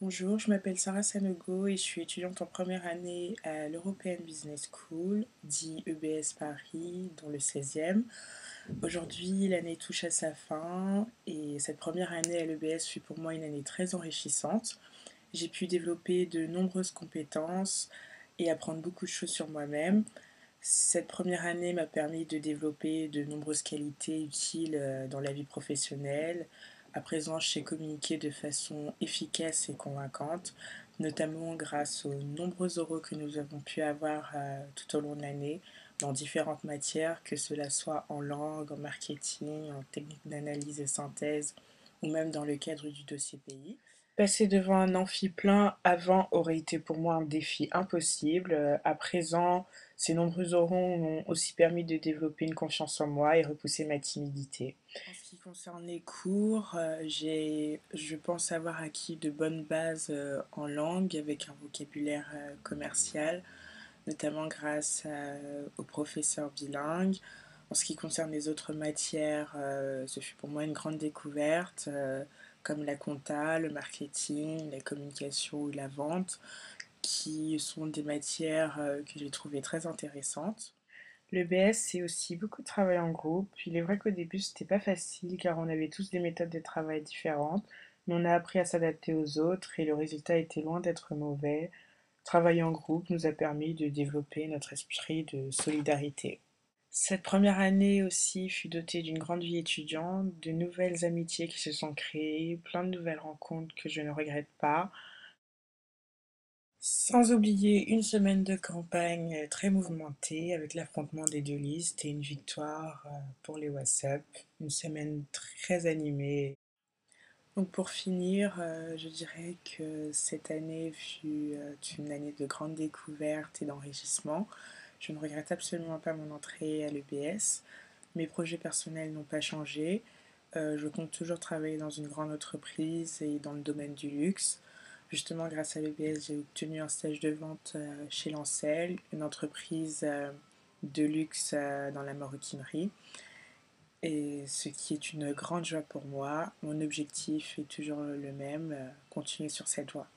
Bonjour, je m'appelle Sarah Sanogo et je suis étudiante en première année à l'European Business School, dit EBS Paris, dans le 16e. Aujourd'hui, l'année touche à sa fin et cette première année à l'EBS fut pour moi une année très enrichissante. J'ai pu développer de nombreuses compétences et apprendre beaucoup de choses sur moi-même. Cette première année m'a permis de développer de nombreuses qualités utiles dans la vie professionnelle. À présent, je sais communiquer de façon efficace et convaincante, notamment grâce aux nombreux oraux que nous avons pu avoir tout au long de l'année dans différentes matières, que cela soit en langue, en marketing, en technique d'analyse et synthèse, ou même dans le cadre du dossier pays. Passer devant un amphi plein avant aurait été pour moi un défi impossible. À présent, ces nombreux oraux m'ont aussi permis de développer une confiance en moi et repousser ma timidité. En ce qui concerne les cours, je pense avoir acquis de bonnes bases en langue avec un vocabulaire commercial, notamment grâce aux professeurs bilingues. En ce qui concerne les autres matières, ce fut pour moi une grande découverte, comme la compta, le marketing, la communication ou la vente, qui sont des matières que j'ai trouvées très intéressantes. Le BS, c'est aussi beaucoup de travail en groupe. Il est vrai qu'au début, c'était pas facile car on avait tous des méthodes de travail différentes, mais on a appris à s'adapter aux autres et le résultat était loin d'être mauvais. Travailler en groupe nous a permis de développer notre esprit de solidarité. Cette première année aussi fut dotée d'une grande vie étudiante, de nouvelles amitiés qui se sont créées, plein de nouvelles rencontres que je ne regrette pas, sans oublier une semaine de campagne très mouvementée avec l'affrontement des deux listes et une victoire pour les WhatsApp, une semaine très animée. Donc pour finir, je dirais que cette année fut une année de grande découverte et d'enrichissement. Je ne regrette absolument pas mon entrée à l'EBS. Mes projets personnels n'ont pas changé. Je compte toujours travailler dans une grande entreprise et dans le domaine du luxe. Justement, grâce à l'EBS, j'ai obtenu un stage de vente chez Lancel, une entreprise de luxe dans la maroquinerie. Et ce qui est une grande joie pour moi. Mon objectif est toujours le même, continuer sur cette voie.